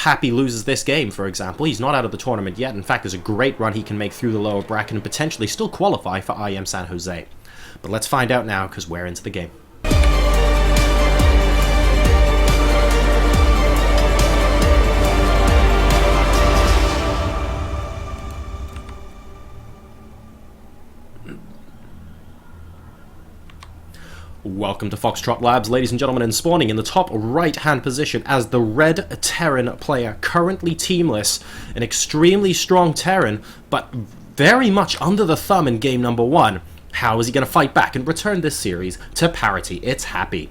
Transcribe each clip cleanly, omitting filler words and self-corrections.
Happy loses this game, for example, he's not out of the tournament yet. In fact, there's a great run he can make through the lower bracket and potentially still qualify for IEM San Jose. But let's find out now, because we're into the game. Welcome to Foxtrot Labs, ladies and gentlemen, and spawning in the top right-hand position as the red Terran player, currently teamless, an extremely strong Terran, but very much under the thumb in game number 1. How is he going to fight back and return this series to parity? It's Happy.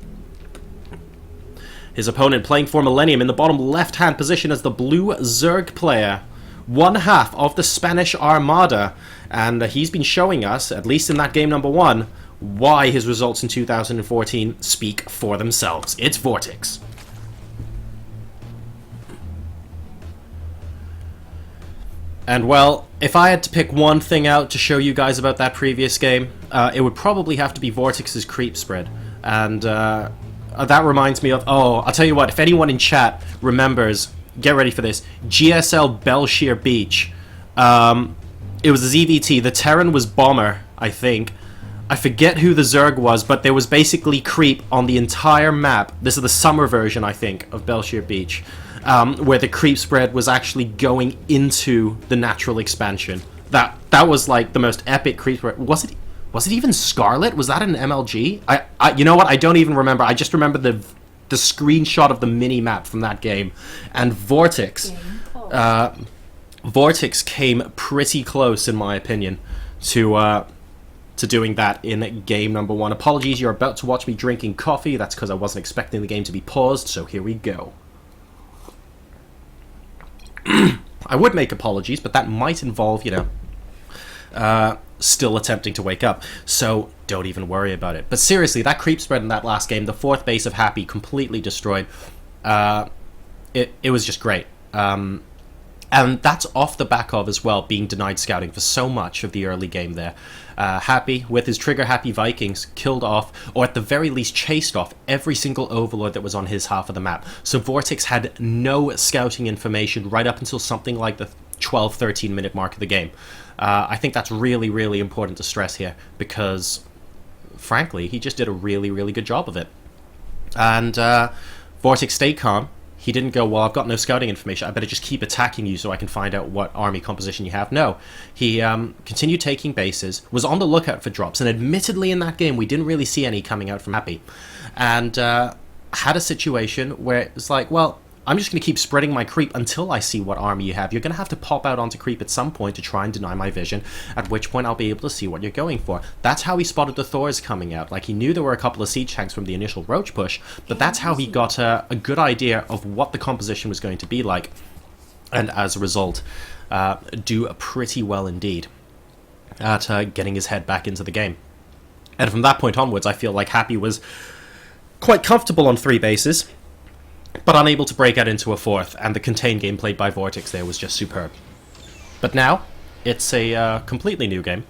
His opponent playing for Millennium in the bottom left-hand position as the blue Zerg player, one half of the Spanish Armada, and he's been showing us, at least in that game number 1, why his results in 2014 speak for themselves. It's VortiX. And well, if I had to pick one thing out to show you guys about that previous game, it would probably have to be VortiX's creep spread. And that reminds me of, oh, I'll tell you what, if anyone in chat remembers, get ready for this, GSL Belshire Beach. It was a ZVT, the Terran was Bomber, I think. I forget who the Zerg was, but there was basically creep on the entire map. This is the summer version, I think, of Belshire Beach, where the creep spread was actually going into the natural expansion. That was like the most epic creep spread. Was it even Scarlet? Was that an MLG? You know what? I don't even remember. I just remember the screenshot of the mini map from that game, and VortiX. VortiX came pretty close, in my opinion, to doing that in game number 1. Apologies, you're about to watch me drinking coffee. That's because I wasn't expecting the game to be paused, so here we go. I would make apologies, but that might involve, you know, still attempting to wake up, so don't even worry about it. But seriously, that creep spread in that last game, the 4th base of Happy, completely destroyed. It was just great. And that's off the back of, as well, being denied scouting for so much of the early game there. Happy, with his trigger-happy Vikings, killed off, or at the very least chased off, every single Overlord that was on his half of the map. So VortiX had no scouting information right up until something like the 12-13 minute mark of the game. I think that's really, really important to stress here, because, frankly, he just did a really, really good job of it. And VortiX stayed calm. He didn't go, well, I've got no scouting information, I better just keep attacking you so I can find out what army composition you have. No, he continued taking bases, was on the lookout for drops, and admittedly in that game we didn't really see any coming out from Happy. And had a situation where it was like, well, I'm just going to keep spreading my creep until I see what army you have. You're going to have to pop out onto creep at some point to try and deny my vision, at which point I'll be able to see what you're going for. That's how he spotted the Thors coming out. Like, he knew there were a couple of siege tanks from the initial Roach push, but that's how he got a good idea of what the composition was going to be like, and as a result, do pretty well indeed at getting his head back into the game. And from that point onwards, I feel like Happy was quite comfortable on 3 bases, but unable to break out into a 4th, and the contained game played by VortiX there was just superb. But now, it's a completely new game.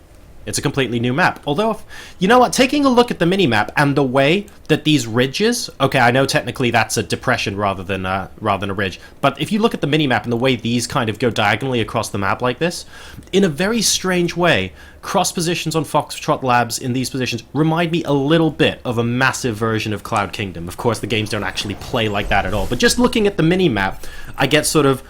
It's a completely new map. Although, you know what, taking a look at the mini-map and the way that these ridges... Okay, I know technically that's a depression rather than a ridge, but if you look at the mini-map and the way these kind of go diagonally across the map like this, in a very strange way, cross positions on Foxtrot Labs in these positions remind me a little bit of a massive version of Cloud Kingdom. Of course, the games don't actually play like that at all, but just looking at the mini-map, I get sort of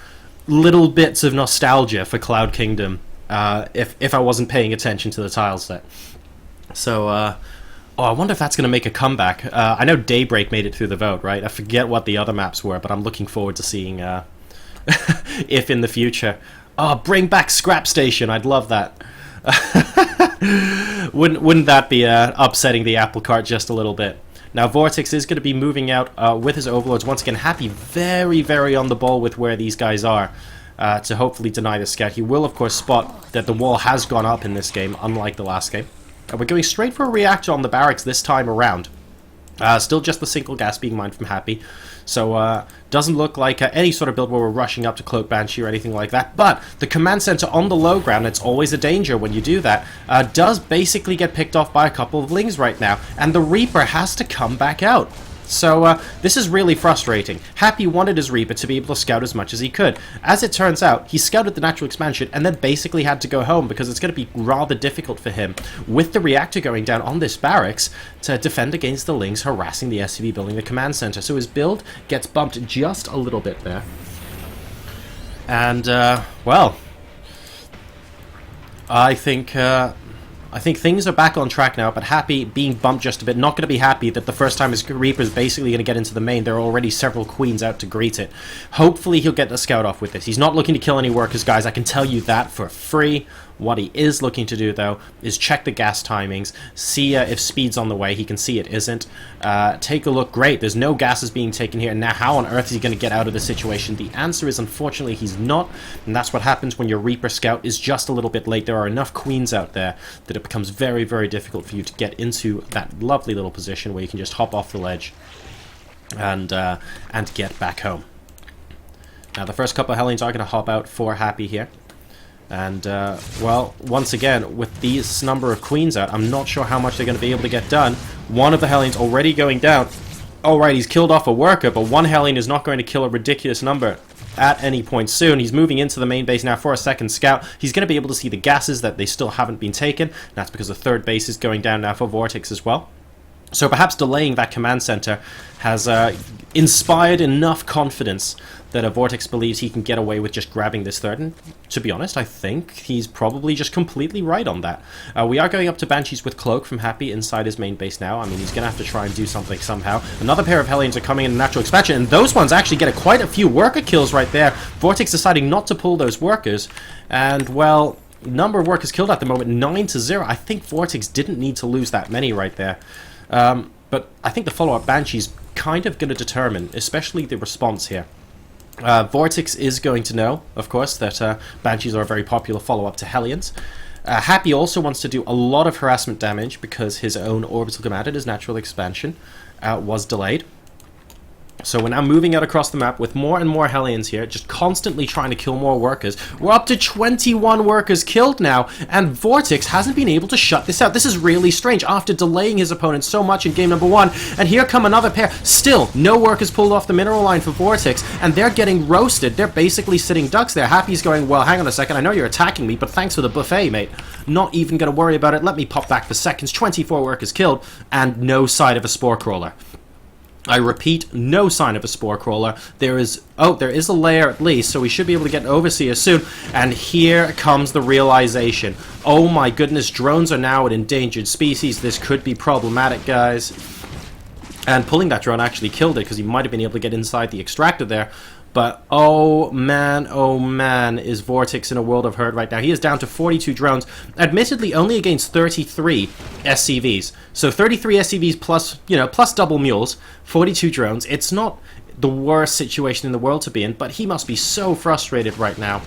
little bits of nostalgia for Cloud Kingdom. If I wasn't paying attention to the tile set. So, I wonder if that's going to make a comeback. I know Daybreak made it through the vote, right? I forget what the other maps were, but I'm looking forward to seeing if in the future. Oh, bring back Scrap Station, I'd love that. Wouldn't that be upsetting the apple cart just a little bit? Now, VortiX is going to be moving out with his Overlords. Once again, Happy very, very on the ball with where these guys are. To hopefully deny the scout. He will, of course, spot that the wall has gone up in this game, unlike the last game. And we're going straight for a reactor on the barracks this time around. Still just the single gas being mined from Happy. So, doesn't look like any sort of build where we're rushing up to Cloak Banshee or anything like that. But the command center on the low ground, it's always a danger when you do that, does basically get picked off by a couple of Lings right now. And the Reaper has to come back out. So this is really frustrating. Happy wanted his Reaper to be able to scout as much as he could. As it turns out, he scouted the natural expansion and then basically had to go home because it's going to be rather difficult for him, with the reactor going down on this barracks, to defend against the Lings harassing the SCV building the command center. So his build gets bumped just a little bit there. And, well, I think things are back on track now, but Happy being bumped just a bit, not going to be happy that the first time his Reaper is basically going to get into the main. There are already several Queens out to greet it. Hopefully he'll get the scout off with this. He's not looking to kill any workers, guys. I can tell you that for free. What he is looking to do, though, is check the gas timings, see if speed's on the way. He can see it isn't. Take a look. Great, there's no gases being taken here. Now, how on earth is he going to get out of the situation? The answer is, unfortunately, he's not. And that's what happens when your Reaper Scout is just a little bit late. There are enough Queens out there that it becomes very, very difficult for you to get into that lovely little position where you can just hop off the ledge and get back home. Now, the first couple of Hellions are going to hop out for Happy here. And, well, once again, with this number of Queens out, I'm not sure how much they're going to be able to get done. One of the Hellions already going down. Alright, he's killed off a worker, but one Hellion is not going to kill a ridiculous number at any point soon. He's moving into the main base now for a second scout. He's going to be able to see the gases that they still haven't been taken. That's because the third base is going down now for VortiX as well. So perhaps delaying that command center has inspired enough confidence that VortiX believes he can get away with just grabbing this third. And to be honest, I think he's probably just completely right on that. We are going up to Banshees with Cloak from Happy inside his main base now. I mean, he's going to have to try and do something somehow. Another pair of Hellions are coming in natural expansion, and those ones actually get quite a few worker kills right there. VortiX deciding not to pull those workers, and, well, number of workers killed at the moment, 9-0. I think VortiX didn't need to lose that many right there. But I think the follow-up Banshee's kind of going to determine, especially the response here. VortiX is going to know, of course, that Banshees are a very popular follow-up to Hellions. Happy also wants to do a lot of harassment damage because his own orbital command and his natural expansion was delayed. So we're now moving out across the map with more and more Hellions here, just constantly trying to kill more workers. We're up to 21 workers killed now, and VortiX hasn't been able to shut this out. This is really strange after delaying his opponent so much in game number 1. And here come another pair. Still, no workers pulled off the mineral line for VortiX, and they're getting roasted. They're basically sitting ducks there. Happy's going, well, hang on a second, I know you're attacking me, but thanks for the buffet, mate. Not even going to worry about it. Let me pop back for seconds. 24 workers killed, and no sight of a spore crawler. I repeat, no sign of a spore crawler. There is a layer at least, so we should be able to get an overseer soon. And here comes the realization. Oh my goodness, drones are now an endangered species. This could be problematic, guys. And pulling that drone actually killed it, because he might have been able to get inside the extractor there. But oh man, is VortiX in a world of hurt right now. He is down to 42 drones, admittedly only against 33 SCVs. So 33 SCVs plus, plus double mules, 42 drones. It's not the worst situation in the world to be in, but he must be so frustrated right now.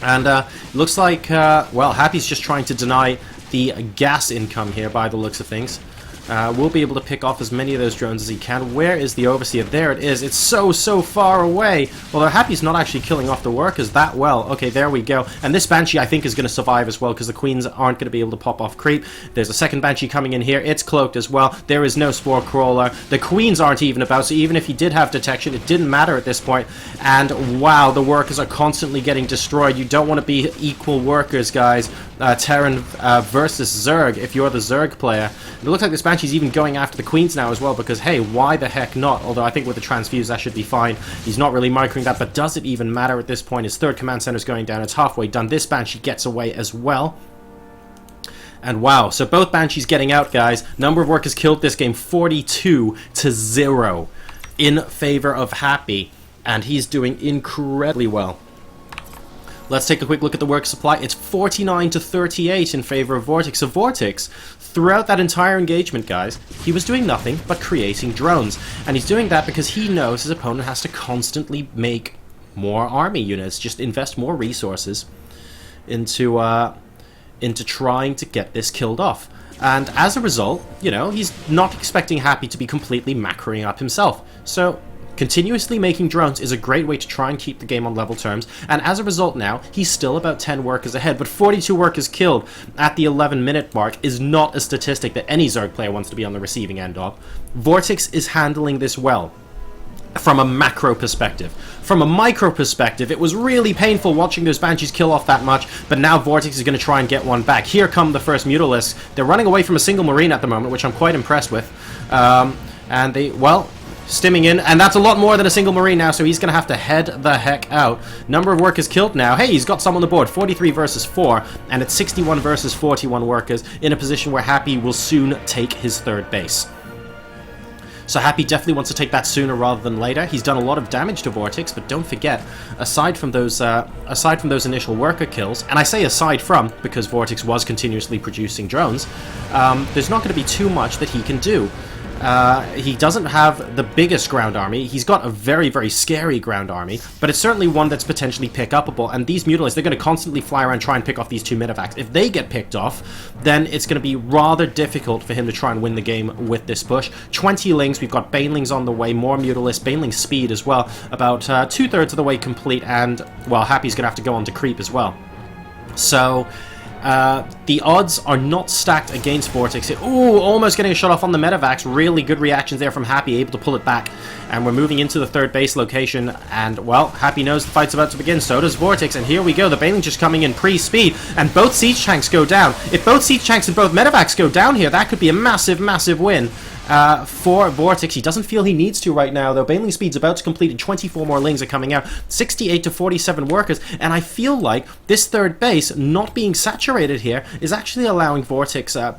And looks like, well, Happy's just trying to deny the gas income here by the looks of things. We'll be able to pick off as many of those drones as he can. Where is the Overseer? There it is. It's so far away. Although Happy's not actually killing off the workers that well. Okay, there we go. And this Banshee, I think, is going to survive as well, because the Queens aren't going to be able to pop off creep. There's a second Banshee coming in here. It's cloaked as well. There is no Spore Crawler. The Queens aren't even about, so even if he did have detection, it didn't matter at this point. And wow, the workers are constantly getting destroyed. You don't want to be equal workers, guys. Terran versus Zerg, if you're the Zerg player. It looks like this Banshee's even going after the Queens now as well, because hey, why the heck not? Although I think with the transfuse that should be fine. He's not really microing that, but does it even matter at this point? His third command center is going down. It's halfway done. This Banshee gets away as well. And wow, so both Banshees getting out, guys. Number of workers killed this game, 42-0 in favor of Happy, and he's doing incredibly well. Let's take a quick look at the work supply. It's 49-38 in favor of VortiX. So VortiX, throughout that entire engagement, guys, he was doing nothing but creating drones. And he's doing that because he knows his opponent has to constantly make more army units, just invest more resources into trying to get this killed off. And as a result, he's not expecting Happy to be completely macroing up himself. So Continuously making drones is a great way to try and keep the game on level terms, and as a result now, he's still about 10 workers ahead, but 42 workers killed at the 11-minute mark is not a statistic that any Zerg player wants to be on the receiving end of. VortiX is handling this well, from a macro perspective. From a micro perspective, it was really painful watching those Banshees kill off that much, but now VortiX is going to try and get one back. Here come the first Mutalisks. They're running away from a single Marine at the moment, which I'm quite impressed with. And they, well, stimming in, and that's a lot more than a single Marine now, so he's going to have to head the heck out. Number of workers killed now. Hey, he's got some on the board. 43 versus 4, and it's 61 versus 41 workers in a position where Happy will soon take his third base. So Happy definitely wants to take that sooner rather than later. He's done a lot of damage to VortiX, but don't forget, aside from those initial worker kills, and I say aside from because VortiX was continuously producing drones, there's not going to be too much that he can do. He doesn't have the biggest ground army. He's got a very, very scary ground army, but it's certainly one that's potentially pick-upable. And these Mutalisks, they're going to constantly fly around and try and pick off these two Medivacs. If they get picked off, then it's going to be rather difficult for him to try and win the game with this push. 20 Lings, we've got Banelings on the way, more Mutalisks, Baneling speed as well, about 2/3 of the way complete, and, well, Happy's going to have to go on to creep as well. So the odds are not stacked against VortiX. Ooh, almost getting a shot off on the Medivacs. Really good reactions there from Happy, able to pull it back. And we're moving into the third base location. And, well, Happy knows the fight's about to begin. So does VortiX. And here we go. The Baneling just coming in pre-speed. And both siege tanks go down. If both siege tanks and both Medivacs go down here, that could be a massive, massive win for VortiX. He doesn't feel he needs to right now, though. Baneling speed's about to complete and 24 more Lings are coming out. 68 to 47 workers. And I feel like this third base, not being saturated here, is actually allowing VortiX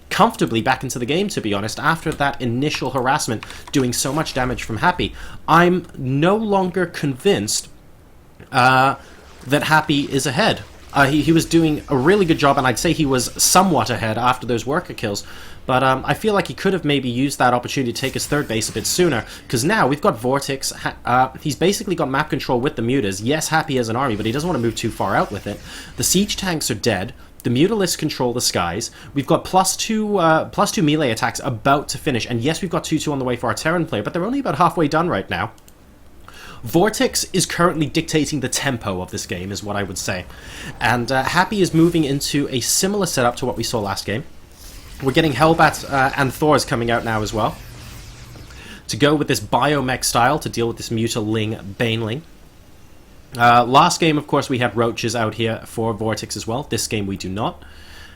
comfortably back into the game, to be honest, after that initial harassment doing so much damage from Happy. I'm no longer convinced that Happy is ahead. He was doing a really good job, and I'd say he was somewhat ahead after those worker kills. But I feel like he could have maybe used that opportunity to take his third base a bit sooner, because now we've got VortiX. He's basically got map control with the Mutas. Yes, Happy has an army, but he doesn't want to move too far out with it. The siege tanks are dead. The Mutalisks control the skies. We've got plus two melee attacks about to finish, and yes, we've got 2/2 on the way for our Terran player, but they're only about halfway done right now. VortiX is currently dictating the tempo of this game, is what I would say. And Happy is moving into a similar setup to what we saw last game. We're getting Hellbats and Thors coming out now as well, to go with this biomech style to deal with this Mutaling Baneling. Last game, of course, we had Roaches out here for VortiX as well. This game we do not.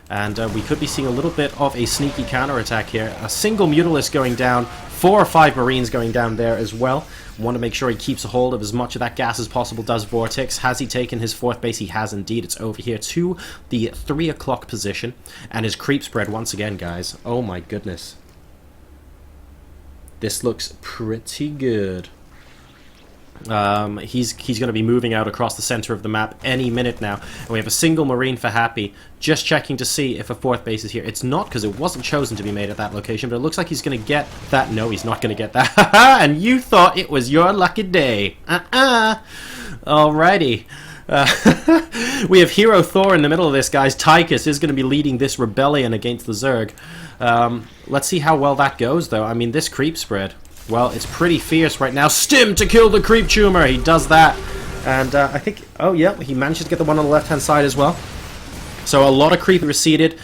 And we could be seeing a little bit of a sneaky counterattack here. A single Mutalisk going down, 4 or 5 Marines going down there as well. Want to make sure he keeps a hold of as much of that gas as possible, does VortiX. Has he taken his fourth base? He has indeed. It's over here to the 3 o'clock position. And his creep spread once again, guys. Oh my goodness. This looks pretty good. He's going to be moving out across the center of the map any minute now. And we have a single Marine for Happy. Just checking to see if a fourth base is here. It's not, because it wasn't chosen to be made at that location, but it looks like he's going to get that. No, he's not going to get that. And you thought it was your lucky day. Alrighty. We have Hero Thor in the middle of this, guys. Tychus is going to be leading this rebellion against the Zerg. Let's see how well that goes, though. I mean, this creep spread, well, it's pretty fierce right now. Stim to kill the creep tumor. He does that. And I think, oh yeah, he manages to get the one on the left-hand side as well. So a lot of creep receded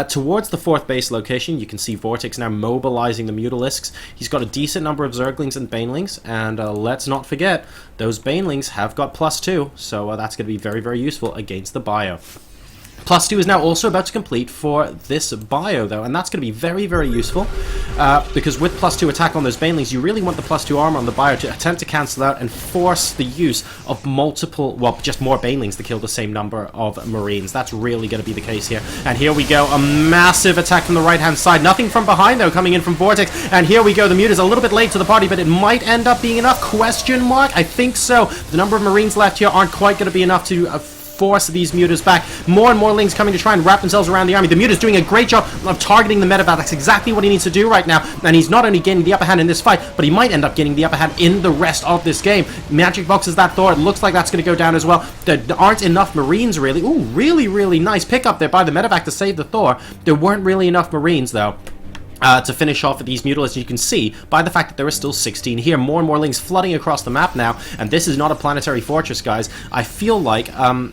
towards the fourth base location. You can see VortiX now mobilizing the Mutalisks. He's got a decent number of Zerglings and Banelings. And let's not forget, those Banelings have got +2. So that's going to be very, very useful against the bio. +2 is now also about to complete for this bio, though, and that's going to be very, very useful, because with +2 attack on those Banelings, you really want the +2 armor on the bio to attempt to cancel out and force the use of multiple, well, just more Banelings to kill the same number of Marines. That's really going to be the case here. And here we go, a massive attack from the right-hand side. Nothing from behind, though, coming in from VortiX. And here we go, the Mute is a little bit late to the party, but it might end up being enough, question mark? I think so. The number of Marines left here aren't quite going to be enough to force these Mutas back. More and more Lings coming to try and wrap themselves around the army. The Muta's doing a great job of targeting the Medivac. That's exactly what he needs to do right now. And he's not only gaining the upper hand in this fight, but he might end up getting the upper hand in the rest of this game. Magic boxes that Thor. It looks like that's going to go down as well. There aren't enough Marines, really. Ooh, really, really nice pickup there by the Medivac to save the Thor. There weren't really enough Marines, though. to finish off these Mutalisks. You can see by the fact that there are still 16 here, more and more links flooding across the map now, and this is not a planetary fortress, guys. I feel like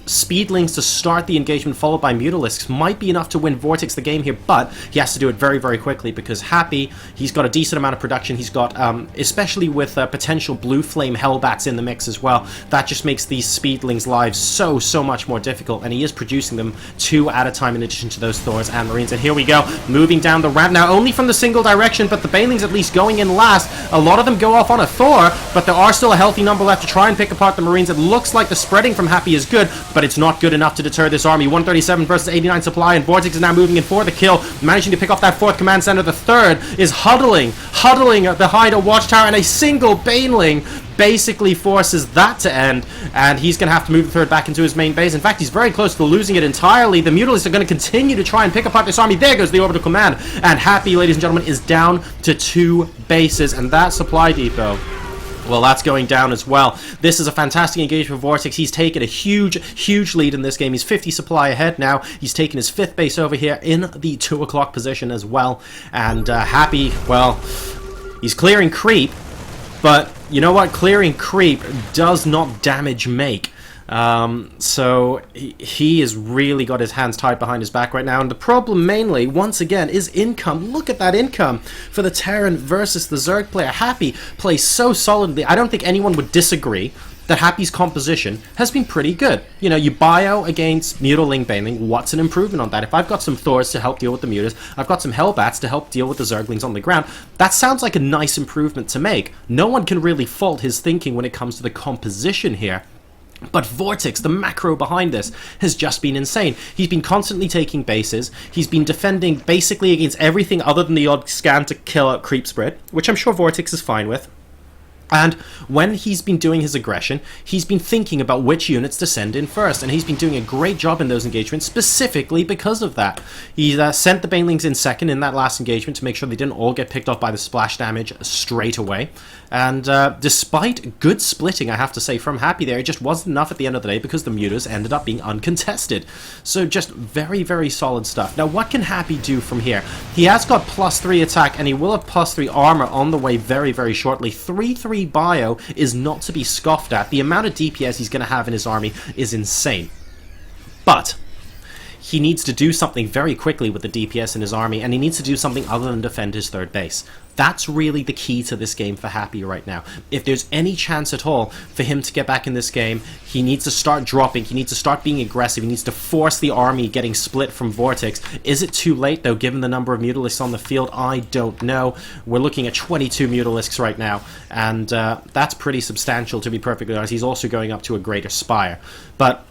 speed links to start the engagement followed by Mutalisks might be enough to win VortiX the game here, but he has to do it very, very quickly because Happy, he's got a decent amount of production. He's got, especially with potential Blue Flame Hellbats in the mix as well, that just makes these speedlings' lives so much more difficult, and he is producing them 2 at a time in addition to those Thors and Marines. And here we go, moving down the ramp now, only from the single direction, but the Banelings at least going in last. A lot of them go off on a Thor, but there are still a healthy number left to try and pick apart the Marines. It looks like the spreading from Happy is good, but it's not good enough to deter this army. 137 versus 89 supply, and VortiX is now moving in for the kill, managing to pick off that 4th command center. The 3rd is huddling behind a watchtower, and a single Baneling basically forces that to end, and he's going to have to move the 3rd back into his main base. In fact, he's very close to losing it entirely. The Mutalisks are going to continue to try and pick apart this army. There goes the orbital command, and Happy, ladies and gentlemen, is down to 2 bases, and that supply depot, well, that's going down as well. This is a fantastic engagement for VortiX. He's taken a huge lead in this game. He's 50 supply ahead now. He's taken his 5th base over here in the 2 o'clock position as well, and Happy, well, he's clearing creep, but you know what? Clearing creep does not damage make. So he has really got his hands tied behind his back right now, and the problem mainly, once again, is income. Look at that income for the Terran versus the Zerg player. Happy plays so solidly. I don't think anyone would disagree that Happy's composition has been pretty good. You know, you bio against Mutaling Baneling, what's an improvement on that? If I've got some Thors to help deal with the Mutas, I've got some Hellbats to help deal with the Zerglings on the ground, that sounds like a nice improvement to make. No one can really fault his thinking when it comes to the composition here. But VortiX, the macro behind this, has just been insane. He's been constantly taking bases. He's been defending basically against everything other than the odd scan to kill out creep spread, which I'm sure VortiX is fine with. And when he's been doing his aggression, he's been thinking about which units to send in first, and he's been doing a great job in those engagements specifically because of that. He sent the Banelings in second in that last engagement to make sure they didn't all get picked off by the splash damage straight away. And despite good splitting, I have to say, from Happy there, it just wasn't enough at the end of the day because the Mutas ended up being uncontested. So just very solid stuff. Now, what can Happy do from here? He has got +3 attack, and he will have +3 armor on the way very shortly. 3/3 bio is not to be scoffed at. The amount of DPS he's going to have in his army is insane. But he needs to do something very quickly with the DPS in his army, and he needs to do something other than defend his 3rd base. That's really the key to this game for Happy right now. If there's any chance at all for him to get back in this game, he needs to start dropping, he needs to start being aggressive, he needs to force the army getting split from VortiX. Is it too late, though, given the number of Mutalisks on the field? I don't know. We're looking at 22 Mutalisks right now, and that's pretty substantial, to be perfectly honest. He's also going up to a greater spire. But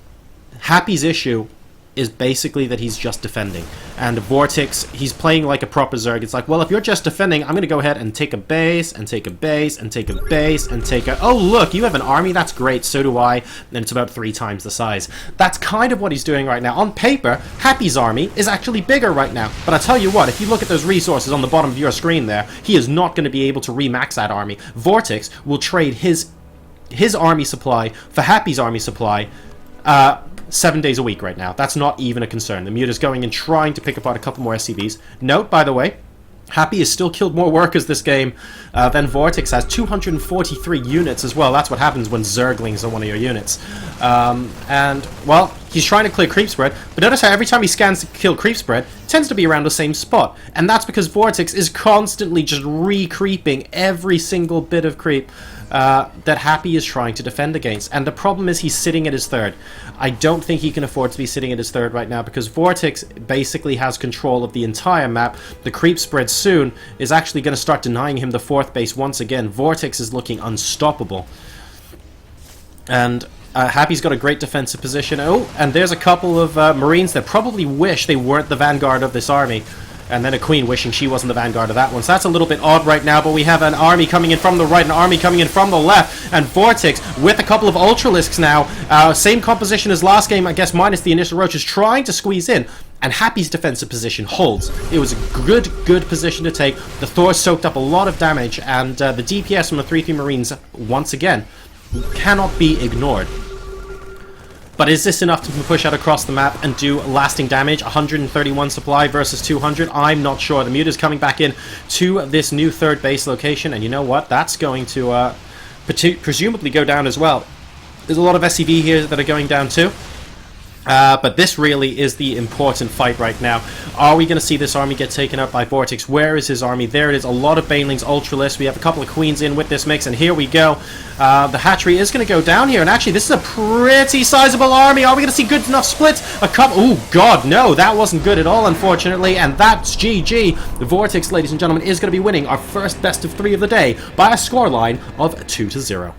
Happy's issue is basically that he's just defending. And VortiX, he's playing like a proper Zerg. It's like, well, if you're just defending, I'm going to go ahead and take a base, and take a base, and take a base, and take a... Oh, look, you have an army? That's great. So do I. And it's about 3 times the size. That's kind of what he's doing right now. On paper, Happy's army is actually bigger right now. But I tell you what, if you look at those resources on the bottom of your screen there, he is not going to be able to remax that army. VortiX will trade his army supply for Happy's army supply 7 days a week right now. That's not even a concern. The Muta's going and trying to pick apart a couple more SCVs. Note, by the way, Happy has still killed more workers this game than VortiX has. 243 units as well. That's what happens when Zerglings are one of your units. And, well, he's trying to clear creep spread, but notice how every time he scans to kill creep spread, it tends to be around the same spot. And that's because VortiX is constantly just re-creeping every single bit of creep that Happy is trying to defend against. And the problem is he's sitting at his 3rd. I don't think he can afford to be sitting at his 3rd right now because VortiX basically has control of the entire map. The creep spread soon is actually going to start denying him the 4th base once again. VortiX is looking unstoppable. And Happy's got a great defensive position. Oh, and there's a couple of Marines that probably wish they weren't the vanguard of this army. And then a Queen wishing she wasn't the vanguard of that one. So that's a little bit odd right now, but we have an army coming in from the right, an army coming in from the left, and VortiX with a couple of Ultralisks now. Same composition as last game, I guess, minus the initial roaches, trying to squeeze in. And Happy's defensive position holds. It was a good position to take. The Thor soaked up a lot of damage, and the DPS from the 3-3 Marines, once again, cannot be ignored. But is this enough to push out across the map and do lasting damage? 131 supply versus 200? I'm not sure. The Muta's coming back in to this new third base location, and you know what? That's going to presumably go down as well. There's a lot of SCV here that are going down too. But this really is the important fight right now. Are we going to see this army get taken out by VortiX? Where is his army? There it is. A lot of Banelings, Ultralists. We have a couple of Queens in with this mix, and here we go. The hatchery is going to go down here, and actually this is a pretty sizable army. Are we going to see good enough splits? A couple... Oh, God, no. That wasn't good at all, unfortunately, and that's GG. The VortiX, ladies and gentlemen, is going to be winning our first best of 3 of the day by a scoreline of 2-0.